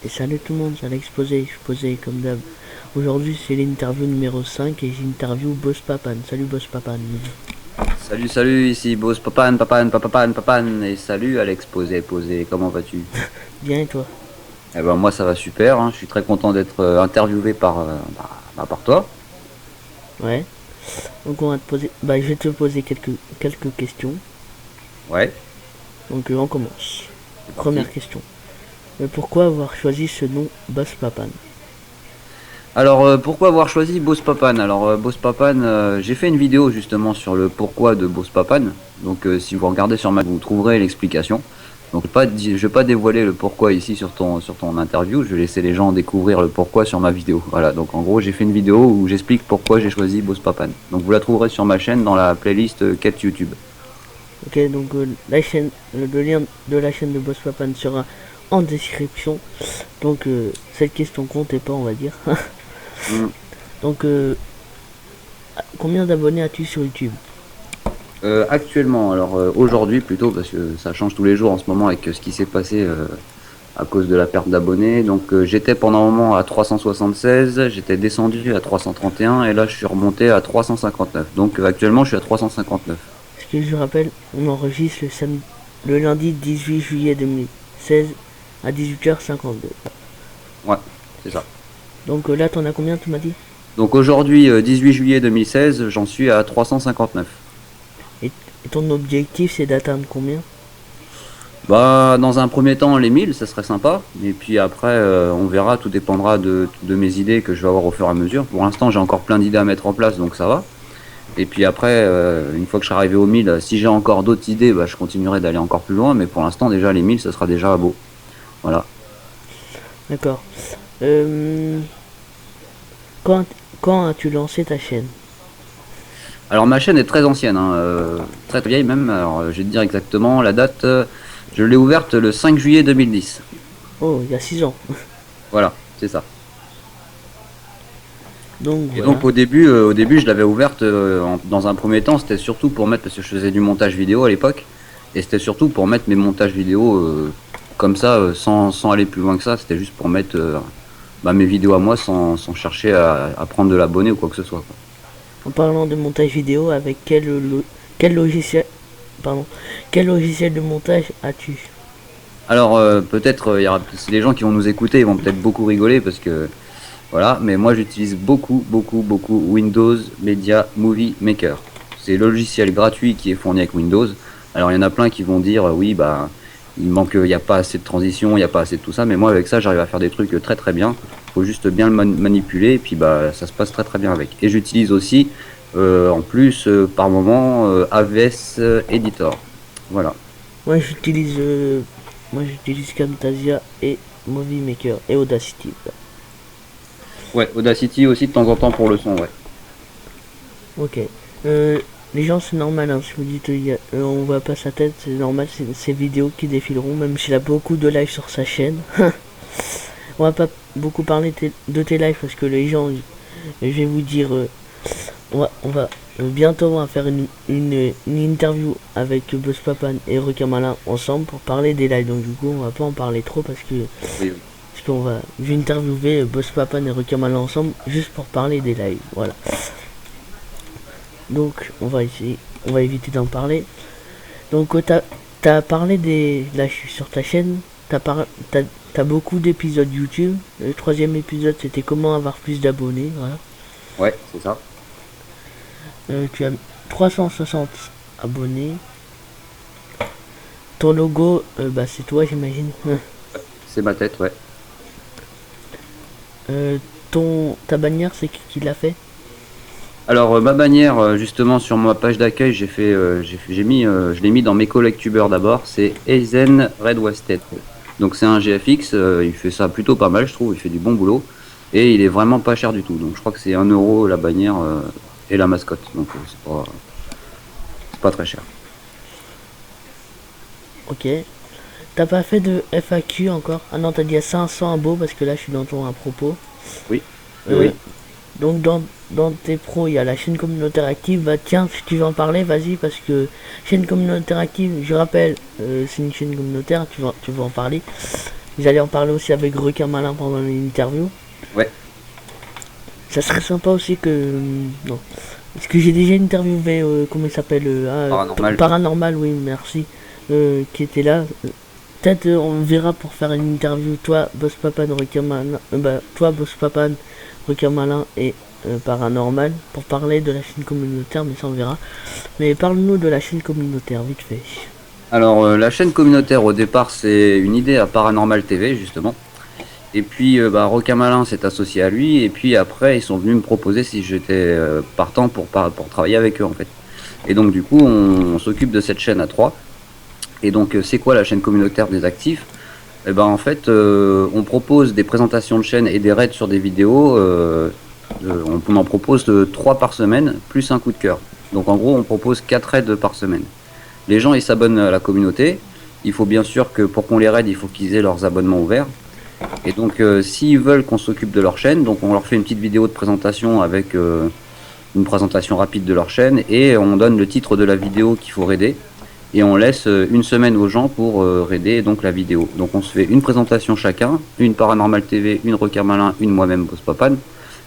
Et salut tout le monde, c'est l'exposé, je posais comme d'hab. Aujourd'hui c'est l'interview numéro 5 et j'interview Boss Papan. Salut Boss Papan. Salut, salut, ici Boss Papan, Papan, Papan, Papan, et salut Alex, posé, comment vas-tu? Bien et toi? Eh ben moi ça va super, hein, je suis très content d'être interviewé par toi. Ouais. Donc on va te poser. Bah je vais te poser quelques questions. Ouais, Donc on commence. c'est parti. Première question. Pourquoi avoir choisi ce nom Boss Papan? Alors pourquoi avoir choisi Boss Papan? Alors Boss Papan, j'ai fait une vidéo justement sur le pourquoi de Boss Papan, donc si vous regardez sur ma vous trouverez l'explication. Donc je vais pas dévoiler le pourquoi ici sur ton interview, je vais laisser les gens découvrir le pourquoi sur ma vidéo. Voilà, donc en gros j'ai fait une vidéo où j'explique pourquoi j'ai choisi Boss Papan. Donc vous la trouverez sur ma chaîne dans la playlist quête YouTube. Ok, donc la chaîne, le lien de la chaîne de Boss Papan sera en description. Donc cette question comptait pas, on va dire. Hmm. Donc combien d'abonnés as-tu sur YouTube? Actuellement, alors aujourd'hui plutôt, parce que ça change tous les jours en ce moment avec ce qui s'est passé à cause de la perte d'abonnés. Donc j'étais pendant un moment à 376, j'étais descendu à 331 et là je suis remonté à 359. Donc actuellement je suis à 359. Ce que je rappelle, on enregistre le lundi 18 juillet 2016 à 18h52. Ouais, c'est ça. Donc là, t'en as combien, tu m'as dit? Donc aujourd'hui, 18 juillet 2016, j'en suis à 359. et, et ton objectif, c'est d'atteindre combien? Bah, dans un premier temps, les 1000, ça serait sympa. Et puis après, on verra, tout dépendra de mes idées que je vais avoir au fur et à mesure. Pour l'instant, j'ai encore plein d'idées à mettre en place, donc ça va. Et puis après, une fois que je serai arrivé aux 1000, si j'ai encore d'autres idées, bah, je continuerai d'aller encore plus loin. Mais pour l'instant, déjà, les 1000, ça sera déjà beau. Voilà. D'accord. Euh, quand, quand as-tu lancé ta chaîne? Alors, ma chaîne est très ancienne, hein, très vieille même. Alors, je vais te dire exactement la date. Je l'ai ouverte le 5 juillet 2010. Oh, il y a 6 ans. Voilà, c'est ça. Donc Et donc voilà. au début, je l'avais ouverte dans un premier temps, c'était surtout pour mettre, parce que je faisais du montage vidéo à l'époque, et c'était surtout pour mettre mes montages vidéo comme ça, sans aller plus loin que ça. C'était juste pour mettre mes vidéos à moi sans chercher à prendre de l'abonné ou quoi que ce soit, quoi. En parlant de montage vidéo, avec quel logiciel, pardon, quel logiciel de montage as-tu? Alors peut-être, les gens qui vont nous écouter, ils vont peut-être beaucoup rigoler parce que voilà, mais moi j'utilise beaucoup Windows Media Movie Maker. C'est le logiciel gratuit qui est fourni avec Windows. Alors il y en a plein qui vont dire oui bah il manque, il n'y a pas assez de transition, il n'y a pas assez de tout ça, mais moi avec ça j'arrive à faire des trucs très très bien. Faut juste bien le manipuler et puis bah ça se passe très très bien avec. Et j'utilise aussi en plus par moment AVS Editor. Voilà. Moi, j'utilise, moi, j'utilise Camtasia et Movie Maker et Audacity. Ouais, Audacity aussi de temps en temps pour le son, ouais. Ok. Les gens, c'est normal, hein, si vous dites on voit pas sa tête, c'est normal, c'est ces vidéos qui défileront, même s'il a beaucoup de lives sur sa chaîne. On va pas beaucoup parler de tes lives parce que les gens, je vais vous dire, on va bientôt on va faire une interview avec Boss Papan et Requin Malin ensemble pour parler des lives. Donc du coup, on va pas en parler trop Oui, oui. parce qu'on va, je vais interviewer Boss Papan et Requin Malin ensemble juste pour parler des lives. Voilà. Donc on va éviter d'en parler. Donc t'as parlé des, là je suis sur ta chaîne, t'as beaucoup d'épisodes YouTube. Le troisième épisode c'était comment avoir plus d'abonnés, voilà. Ouais, c'est ça. Tu as 360 abonnés. Ton logo, bah c'est toi j'imagine. C'est ma tête, ouais. Ta bannière c'est qui l'a fait? Alors ma bannière, justement sur ma page d'accueil, j'ai mis, je l'ai mis dans mes collectubeurs d'abord. C'est Eisen Red Wasted. Donc c'est un GFX, il fait ça plutôt pas mal, je trouve. Il fait du bon boulot et il est vraiment pas cher du tout. Donc je crois que c'est 1 € la bannière et la mascotte. Donc c'est pas très cher. Ok. T'as pas fait de FAQ encore? Ah non, t'as dit à 500 abos parce que là je suis dans ton à propos. Oui, oui, Euh, oui. Donc dans tes pros, il y a la chaîne communautaire active. Bah tiens, si tu veux en parler, vas-y, parce que chaîne communautaire active, je rappelle, c'est une chaîne communautaire, tu vas en parler. ils allaient en parler aussi avec Requin Malin pendant l'interview. Ouais. Ça serait sympa aussi que... non. Parce que j'ai déjà interviewé, comment il s'appelle Paranormal. Paranormal, oui, merci. Qui était là. Peut-être on verra pour faire une interview, toi, Boss Papan, Requin Malin, toi, Boss Papan, Requin Malin et Paranormal, pour parler de la chaîne communautaire, mais ça on verra. Mais parle-nous de la chaîne communautaire, vite fait. Alors, la chaîne communautaire, au départ, c'est une idée à Paranormal TV, justement. Et puis, Requin Malin s'est associé à lui. Et puis après, ils sont venus me proposer si j'étais partant pour travailler avec eux, en fait. Et donc, du coup, on s'occupe de cette chaîne à 3. Et donc, c'est quoi la chaîne communautaire des actifs? Et ben, en fait, on propose des présentations de chaîne et des raids sur des vidéos. On en propose 3 par semaine, plus un coup de cœur. Donc, en gros, on propose 4 raids par semaine. Les gens, ils s'abonnent à la communauté. Il faut bien sûr que pour qu'on les raide, il faut qu'ils aient leurs abonnements ouverts. Et donc, s'ils veulent qu'on s'occupe de leur chaîne, donc on leur fait une petite vidéo de présentation avec une présentation rapide de leur chaîne et on donne le titre de la vidéo qu'il faut raider. Et on laisse une semaine aux gens pour raider donc la vidéo. Donc on se fait une présentation chacun, une Paranormal TV, une Requin Malin, une moi-même Boss Papan.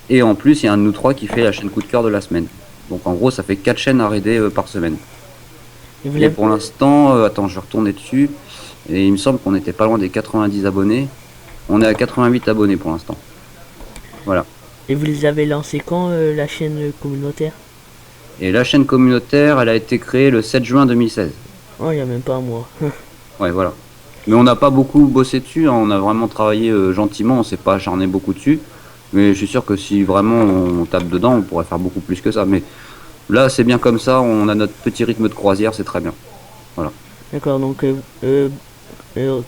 Et en plus, il y a un de nous 3 qui fait la chaîne coup de cœur de la semaine. Donc en gros, ça fait 4 chaînes à raider par semaine. Et pour l'instant, attends, je vais retourner dessus. Et il me semble qu'on était pas loin des 90 abonnés. On est à 88 abonnés pour l'instant. Voilà. Et vous les avez lancés quand, la chaîne communautaire? Et la chaîne communautaire, elle a été créée le 7 juin 2016. Oh, il n'y a même pas un mois. Ouais, voilà. Mais on n'a pas beaucoup bossé dessus, hein. On a vraiment travaillé gentiment, on s'est pas acharné beaucoup dessus. Mais je suis sûr que si vraiment on tape dedans, on pourrait faire beaucoup plus que ça. Mais là, c'est bien comme ça, on a notre petit rythme de croisière, c'est très bien. Voilà. D'accord, donc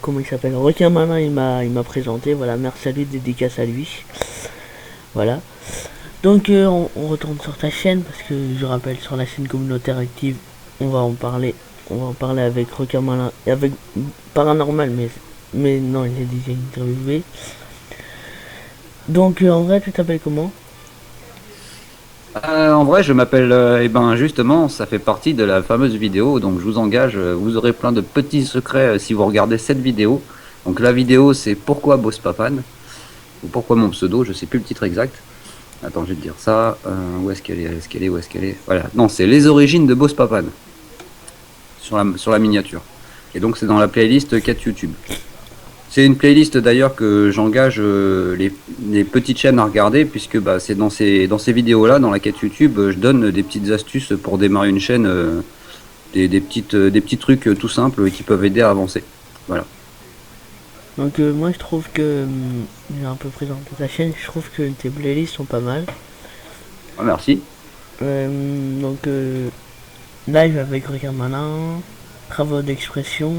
comment il s'appelle? Requin Malin, il m'a présenté, voilà, merci à lui, dédicace à lui. Voilà. Donc on retourne sur ta chaîne, parce que je rappelle, sur la chaîne communautaire active, on va en parler avec Requin Malin et avec Paranormal, mais non, il est déjà interviewé. Donc en vrai, tu t'appelles comment? En vrai, je m'appelle, justement, ça fait partie de la fameuse vidéo, donc je vous engage, vous aurez plein de petits secrets si vous regardez cette vidéo. Donc la vidéo, c'est pourquoi Boss Papan, ou pourquoi mon pseudo, je sais plus le titre exact. Attends, je vais te dire ça. Où est-ce qu'elle est? Où est-ce qu'elle est? Voilà, non, c'est les origines de Boss Papan, sur la miniature. Et donc c'est dans la playlist 4 YouTube. C'est une playlist d'ailleurs que j'engage les petites chaînes à regarder, puisque c'est dans ces vidéos-là, dans la quête YouTube, je donne des petites astuces pour démarrer une chaîne, des petits trucs tout simples qui peuvent aider à avancer. Voilà. Donc moi je trouve que, j'ai un peu présenté ta chaîne, je trouve que tes playlists sont pas mal. Ah, merci. Donc live avec Requin Malin, travaux d'expression.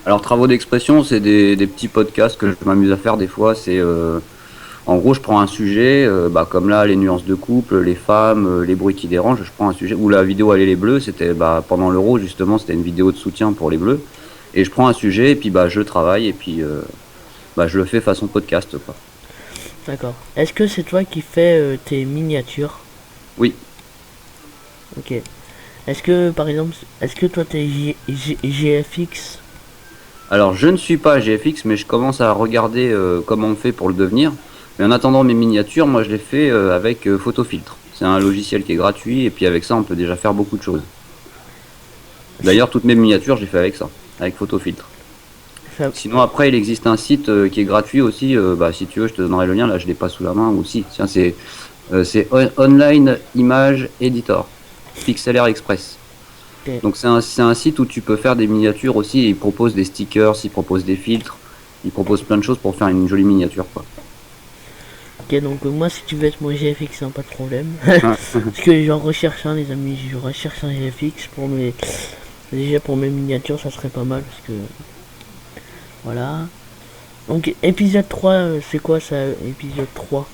Alors travaux d'expression, c'est des petits podcasts que je m'amuse à faire des fois. C'est en gros, je prends un sujet, comme là, les nuances de couple, les femmes, les bruits qui dérangent. Je prends un sujet où la vidéo elle est les bleus. C'était pendant l'Euro justement, c'était une vidéo de soutien pour les bleus. Et je prends un sujet et puis je travaille et puis je le fais façon podcast, quoi. D'accord. Est-ce que c'est toi qui fais tes miniatures? Oui. Ok. Est-ce que par exemple, toi t'es GFX? Alors je ne suis pas GFX, mais je commence à regarder comment on fait pour le devenir. Mais en attendant mes miniatures, moi je les fais avec Photofiltre. C'est un logiciel qui est gratuit et puis avec ça on peut déjà faire beaucoup de choses. D'ailleurs toutes mes miniatures j'ai fait avec ça, avec Photofiltre. Sinon après il existe un site qui est gratuit aussi, si tu veux je te donnerai le lien, là je l'ai pas sous la main aussi. Tiens, c'est Online Image Editor, Pixelaire Express. Okay. Donc c'est un site où tu peux faire des miniatures aussi, il propose des stickers, il propose des filtres, il propose plein de choses pour faire une jolie miniature, quoi. Ok, donc moi si tu veux être mon GFX, pas de problème. Parce que j'en recherche un, les amis, je recherche un GFX pour mes miniatures, ça serait pas mal, parce que voilà. Donc épisode 3, c'est quoi ça, épisode 3?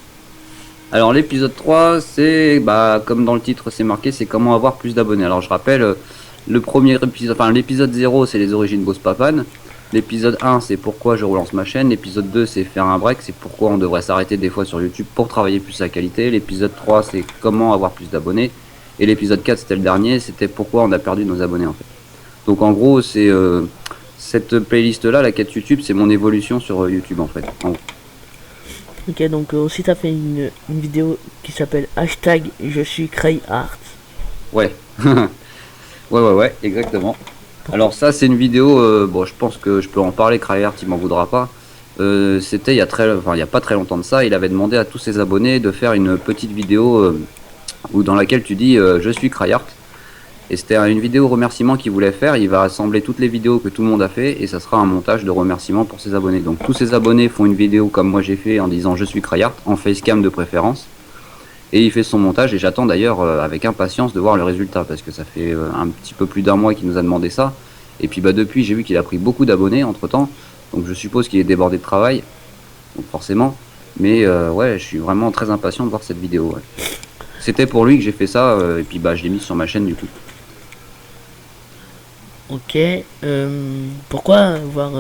Alors l'épisode 3, c'est comme dans le titre c'est marqué, c'est comment avoir plus d'abonnés. Alors je rappelle, le premier épisode, l'épisode 0 c'est les origines Boss Papan. L'épisode 1 c'est pourquoi je relance ma chaîne. L'épisode 2 c'est faire un break, c'est pourquoi on devrait s'arrêter des fois sur YouTube pour travailler plus la qualité. L'épisode 3 c'est comment avoir plus d'abonnés. Et l'épisode 4 c'était le dernier, c'était pourquoi on a perdu nos abonnés en fait. Donc en gros c'est Cette playlist là, la quête YouTube, c'est mon évolution sur YouTube en fait. Ok, donc aussi t'as fait une vidéo qui s'appelle hashtag je suis CrayArt. Ouais. Ouais, exactement. Alors ça c'est une vidéo, bon je pense que je peux en parler, CrayArt il m'en voudra pas. C'était il y a pas très longtemps de ça, il avait demandé à tous ses abonnés de faire une petite vidéo dans laquelle tu dis je suis CrayArt. Et c'était une vidéo remerciement qu'il voulait faire. Il va rassembler toutes les vidéos que tout le monde a fait et ça sera un montage de remerciements pour ses abonnés. Donc tous ses abonnés font une vidéo comme moi j'ai fait en disant je suis CrayArt, en facecam de préférence. Et il fait son montage et j'attends d'ailleurs avec impatience de voir le résultat parce que ça fait un petit peu plus d'un mois qu'il nous a demandé ça. Et puis depuis j'ai vu qu'il a pris beaucoup d'abonnés entre temps. Donc je suppose qu'il est débordé de travail. Donc forcément. Mais ouais, je suis vraiment très impatient de voir cette vidéo. Ouais. C'était pour lui que j'ai fait ça et puis je l'ai mis sur ma chaîne du coup. Ok, pourquoi avoir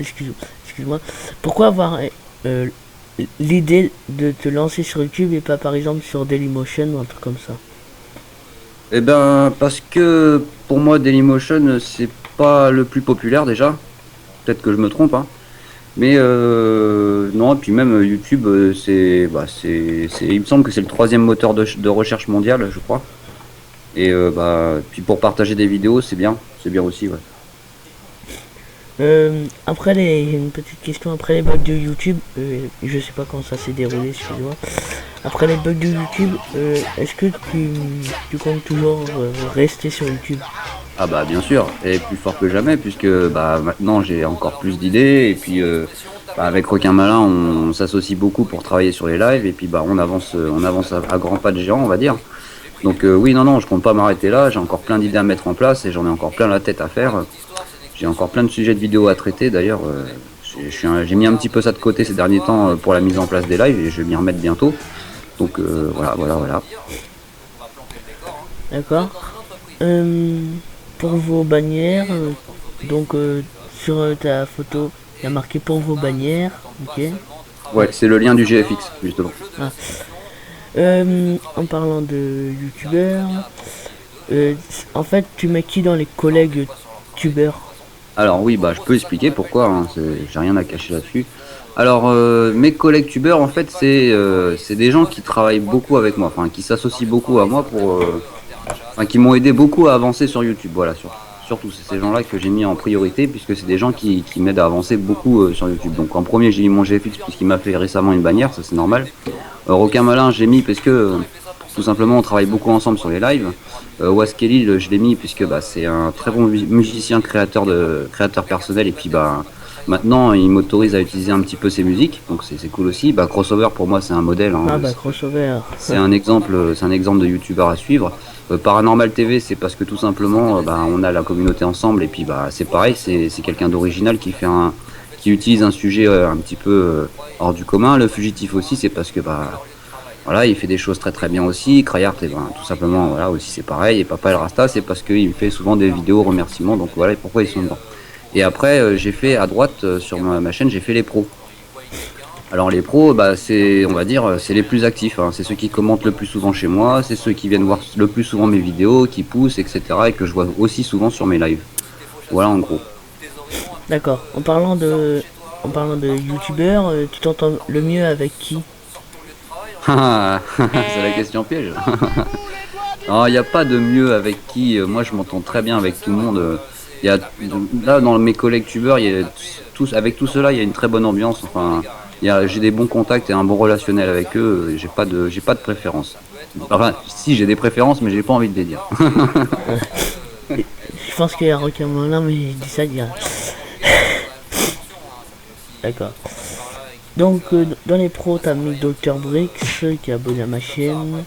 excuse-moi, pourquoi avoir l'idée de te lancer sur YouTube et pas par exemple sur Dailymotion ou un truc comme ça? Eh ben parce que pour moi Dailymotion c'est pas le plus populaire déjà. Peut-être que je me trompe hein. Mais non, et puis même YouTube il me semble que c'est le troisième moteur de recherche mondial, je crois. Et puis pour partager des vidéos, c'est bien aussi, ouais. Après une petite question, après les bugs de YouTube, je sais pas quand ça s'est déroulé, excuse-moi. Après les bugs de YouTube, est-ce que tu comptes toujours rester sur YouTube? Ah bah bien sûr, et plus fort que jamais, puisque maintenant j'ai encore plus d'idées, et puis avec Requin Malin, on s'associe beaucoup pour travailler sur les lives, et puis on avance à grands pas de géant, on va dire. Donc oui, non, je compte pas m'arrêter là, j'ai encore plein d'idées à mettre en place, et j'en ai encore plein la tête à faire. J'ai encore plein de sujets de vidéos à traiter, d'ailleurs, j'ai mis un petit peu ça de côté ces derniers temps pour la mise en place des lives, et je vais m'y remettre bientôt. Donc voilà. D'accord. Pour vos bannières, donc sur ta photo, il y a marqué pour vos bannières, ok. Ouais, c'est le lien du GFX, justement. Ah. En parlant de youtubeurs, en fait, tu mets qui dans les collègues youtubeurs? Alors oui, je peux expliquer pourquoi, hein, j'ai rien à cacher là-dessus. Alors mes collègues tubeurs, en fait, c'est des gens qui travaillent beaucoup avec moi, enfin qui s'associent beaucoup à moi qui m'ont aidé beaucoup à avancer sur YouTube. Voilà, surtout c'est ces gens-là que j'ai mis en priorité puisque c'est des gens qui m'aident à avancer beaucoup sur YouTube. Donc en premier j'ai mis mon GFX puisqu'il m'a fait récemment une bannière, ça c'est normal. Requin Malin j'ai mis parce que tout simplement on travaille beaucoup ensemble sur les lives. Waskelil je l'ai mis puisque c'est un très bon musicien créateur personnel et puis maintenant il m'autorise à utiliser un petit peu ses musiques, donc c'est cool aussi. Crossover pour moi c'est un modèle, hein. Crossover. C'est un exemple de youtubeur à suivre. Paranormal TV c'est parce que tout simplement on a la communauté ensemble et puis c'est pareil, c'est quelqu'un d'original qui utilise un sujet un petit peu hors du commun. Le fugitif aussi c'est parce que voilà, il fait des choses très très bien aussi. CrayArt tout simplement voilà aussi c'est pareil. Et Papa El Rasta c'est parce qu'il fait souvent des vidéos remerciements, donc voilà pourquoi ils sont dedans. Et après j'ai fait à droite sur ma chaîne, j'ai fait les pros. Alors les pros, c'est, on va dire, c'est les plus actifs, hein. C'est ceux qui commentent le plus souvent chez moi, c'est ceux qui viennent voir le plus souvent mes vidéos, qui poussent, etc. et que je vois aussi souvent sur mes lives. Voilà en gros. D'accord. En parlant de youtubeurs, tu t'entends le mieux avec qui? C'est la question piège. Non, il n'y a pas de mieux avec qui. Moi, je m'entends très bien avec tout le monde. Là, dans mes collègues tubeurs, avec tout cela, il y a une très bonne ambiance. Enfin, j'ai des bons contacts et un bon relationnel avec eux. J'ai pas de préférence. Enfin, si j'ai des préférences, mais j'ai pas envie de les dire. Je pense qu'il y a Requin Malin, mais je dis ça direct. D'accord. Donc, dans les pros, t'as mis Dr Brix qui est abonné à ma chaîne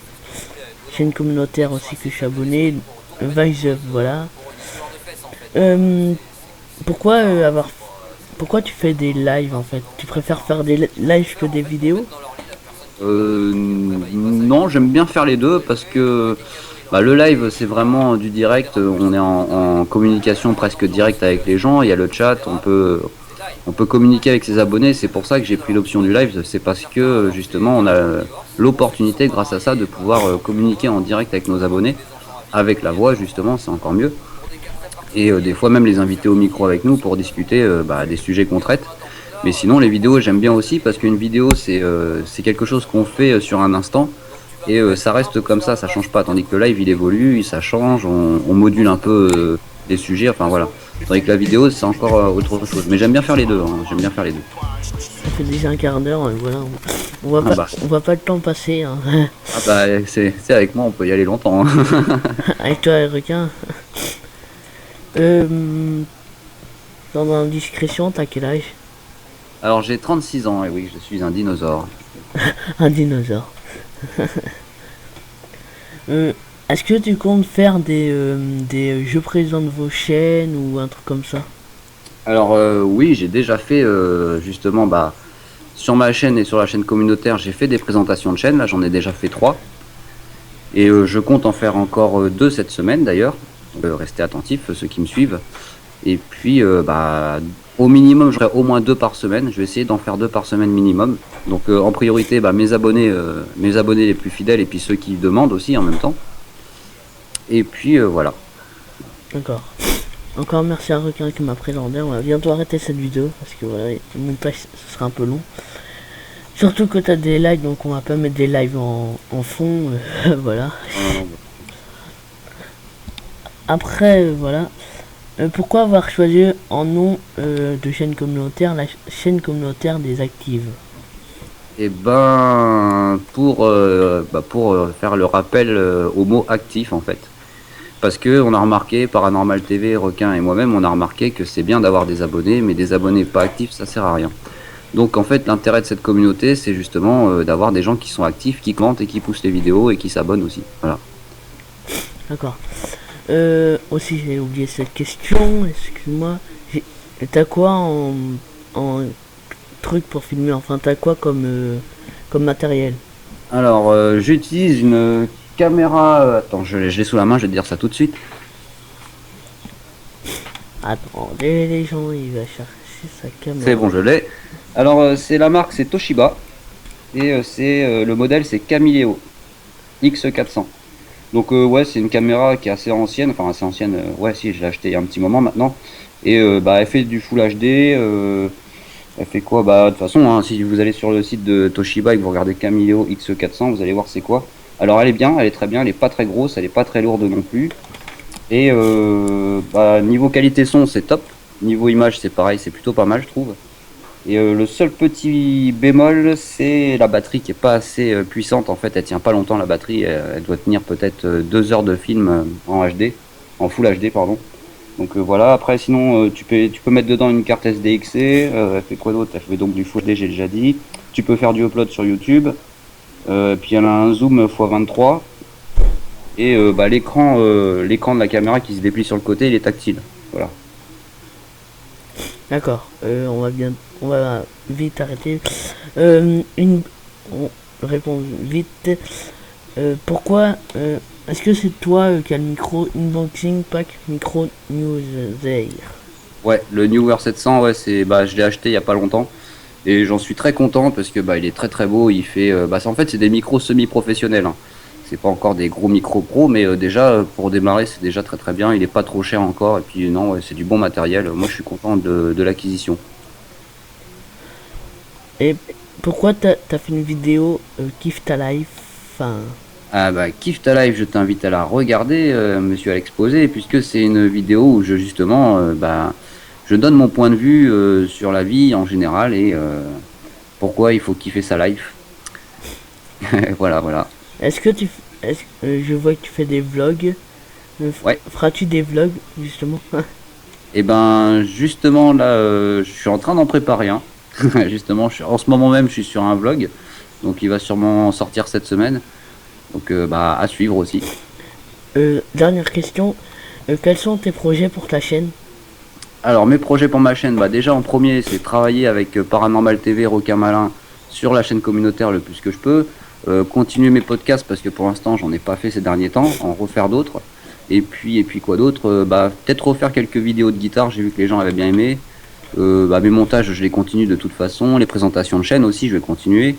communautaire aussi que je suis abonné, Vice, voilà. Pourquoi pourquoi tu fais des lives en fait? Tu préfères faire des lives que des vidéos? Non, j'aime bien faire les deux parce que le live c'est vraiment du direct, on est en communication presque directe avec les gens, il y a le chat, on peut communiquer avec ses abonnés, c'est pour ça que j'ai pris l'option du live, c'est parce que justement on a l'opportunité grâce à ça de pouvoir communiquer en direct avec nos abonnés, avec la voix justement, c'est encore mieux. Et des fois même les inviter au micro avec nous pour discuter des sujets qu'on traite. Mais sinon les vidéos j'aime bien aussi parce qu'une vidéo c'est quelque chose qu'on fait sur un instant et ça reste comme ça change pas. Tandis que le live il évolue, ça change, on module un peu des sujets, enfin voilà. Tandis que la vidéo c'est encore autre chose. Mais j'aime bien faire les deux, hein. J'aime bien faire les deux. Ça fait déjà un quart d'heure, voilà. On voit pas le temps passer. Hein. Ah bah c'est avec moi on peut y aller longtemps. Hein. Avec toi et requin. Dans indiscrétion, t'as quel âge? Alors j'ai 36 ans et oui je suis un dinosaure. Un dinosaure. Est-ce que tu comptes faire des jeux présents de vos chaînes ou un truc comme ça? Alors oui j'ai déjà fait justement sur ma chaîne et sur la chaîne communautaire j'ai fait des présentations de chaîne, là j'en ai déjà fait 3. Et je compte en faire encore 2 cette semaine d'ailleurs. Restez attentifs ceux qui me suivent. Et puis au minimum j'aurai au moins 2 par semaine. Je vais essayer d'en faire 2 par semaine minimum. Donc en priorité mes abonnés les plus fidèles et puis ceux qui demandent aussi en même temps. Et puis voilà. D'accord. Encore merci à Requin qui m'a présenté. On va bientôt arrêter cette vidéo parce que voilà, le montage ce sera un peu long. Surtout que t'as des lives, donc on va pas mettre des lives en fond. Voilà. Après, voilà. Pourquoi avoir choisi en nom de chaîne communautaire la chaîne communautaire des actives? Et pour faire le rappel au mot actif en fait. Parce que on a remarqué, Paranormal TV, Requin et moi-même, on a remarqué que c'est bien d'avoir des abonnés, mais des abonnés pas actifs, ça sert à rien. Donc en fait, l'intérêt de cette communauté, c'est justement d'avoir des gens qui sont actifs, qui commentent et qui poussent les vidéos et qui s'abonnent aussi. Voilà. D'accord. Aussi, j'ai oublié cette question, excuse-moi. T'as quoi en truc pour filmer? Enfin, t'as quoi comme matériel? Alors, j'utilise une caméra. Attends, je l'ai sous la main, je vais te dire ça tout de suite. Attendez, les gens, il va chercher sa caméra. C'est bon, je l'ai. Alors, c'est la marque, c'est Toshiba. Et le modèle, c'est Camileo X400. Donc, ouais, c'est une caméra qui est assez ancienne. Enfin, assez ancienne, ouais, si, je l'ai acheté il y a un petit moment maintenant. Et elle fait du Full HD. Elle fait quoi? De toute façon, hein, si vous allez sur le site de Toshiba et que vous regardez Camileo X400, vous allez voir c'est quoi. Alors, elle est bien, elle est très bien. Elle est pas très grosse, elle est pas très lourde non plus. Et niveau qualité son, c'est top. Niveau image, c'est pareil, c'est plutôt pas mal, je trouve. Et le seul petit bémol, c'est la batterie qui est pas assez puissante. En fait, elle tient pas longtemps la batterie. Elle doit tenir peut-être 2 heures de film en HD, en Full HD, pardon. Donc voilà. Après, sinon, tu peux mettre dedans une carte SDXC. Elle fait quoi d'autre? Elle fait donc du Full HD, j'ai déjà dit. Tu peux faire du upload sur YouTube. Puis elle a un zoom x23. Et l'écran de la caméra qui se déplie sur le côté, il est tactile. Voilà. D'accord. On va vite arrêter. On répond vite. Pourquoi est-ce que c'est toi qui as le micro unboxing pack micro news there? Ouais, le Newer 700, ouais, je l'ai acheté il y a pas longtemps et j'en suis très content parce que il est très très beau. Il fait, en fait, c'est des micros semi-professionnels. Hein. C'est pas encore des gros micros pro, mais déjà pour démarrer, c'est déjà très très bien. Il est pas trop cher encore et puis non, ouais, c'est du bon matériel. Moi, je suis content de l'acquisition. Et pourquoi t'as fait une vidéo Kiffe ta life? Enfin. Ah Kiffe ta life, je t'invite à la regarder, monsieur à l'exposé, puisque c'est une vidéo où je justement, je donne mon point de vue sur la vie en général et pourquoi il faut kiffer sa life. Voilà. Je vois que tu fais des vlogs. Ouais. Feras-tu des vlogs justement? Et justement là, je suis en train d'en préparer un. Justement, en ce moment même, je suis sur un vlog, donc il va sûrement sortir cette semaine. Donc à suivre aussi. Dernière question, quels sont tes projets pour ta chaîne? Alors mes projets pour ma chaîne, déjà en premier c'est travailler avec Paranormal TV, Requin Malin sur la chaîne communautaire le plus que je peux. Continuer mes podcasts parce que pour l'instant j'en ai pas fait ces derniers temps, en refaire d'autres. Et puis quoi d'autre, peut-être refaire quelques vidéos de guitare, j'ai vu que les gens avaient bien aimé. Mes montages je les continue de toute façon, les présentations de chaîne aussi je vais continuer.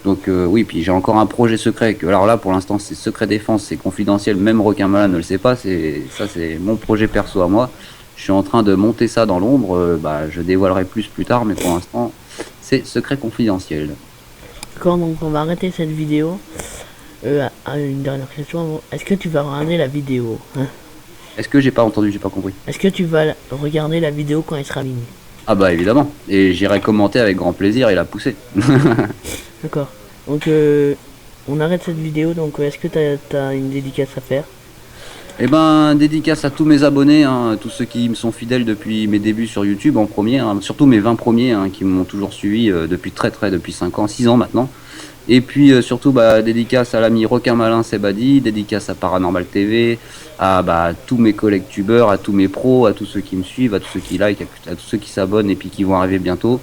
Donc oui, puis j'ai encore un projet secret que alors là pour l'instant c'est secret défense, c'est confidentiel, même Requin Malin ne le sait pas, c'est mon projet perso à moi. Je suis en train de monter ça dans l'ombre. Je dévoilerai plus tard, mais pour l'instant, c'est secret confidentiel. D'accord, donc on va arrêter cette vidéo. Une dernière question. Est-ce que tu vas regarder la vidéo, hein? Est-ce que j'ai pas entendu, j'ai pas compris. Est-ce que tu vas regarder la vidéo quand elle sera finie? Ah bah évidemment. Et j'irai commenter avec grand plaisir et la pousser. D'accord. Donc on arrête cette vidéo. Donc est-ce que t'as une dédicace à faire? Eh ben, dédicace à tous mes abonnés, hein, tous ceux qui me sont fidèles depuis mes débuts sur YouTube en premier, hein, surtout mes 20 premiers hein, qui m'ont toujours suivi depuis depuis 5 ans, 6 ans maintenant. Et puis surtout dédicace à l'ami Requin Malin Sebadi, dédicace à Paranormal TV, à tous mes collègues tubeurs, à tous mes pros, à tous ceux qui me suivent, à tous ceux qui like, à tous ceux qui s'abonnent et puis qui vont arriver bientôt.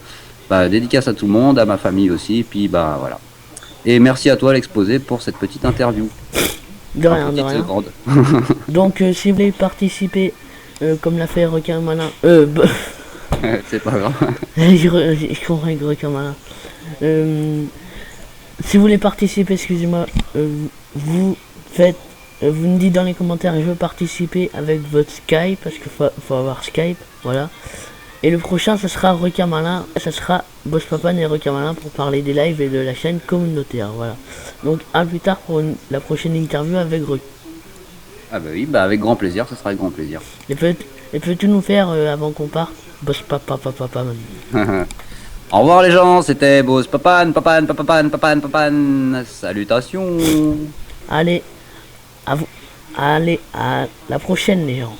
Dédicace à tout le monde, à ma famille aussi, puis voilà. Et merci à toi l'exposé pour cette petite interview. De rien, de rien. Donc si vous voulez participer comme l'a fait Requin Malin, c'est pas grave. je comprends avec Requin Malin. Si vous voulez participer, excusez-moi, vous me dites dans les commentaires, je veux participer avec votre Skype, parce qu'il faut avoir Skype, voilà. Et le prochain, ce sera Requin Malin, ça sera Boss Papane et Requin Malin pour parler des lives et de la chaîne communautaire, voilà. Donc à plus tard pour la prochaine interview avec Requin. Ah bah oui, avec grand plaisir, ça sera avec grand plaisir. Et peux-tu nous faire, avant qu'on parte, Boss Papane. Au revoir les gens, c'était Boss Papane. Salutations. Allez, à vous. Allez, à la prochaine les gens.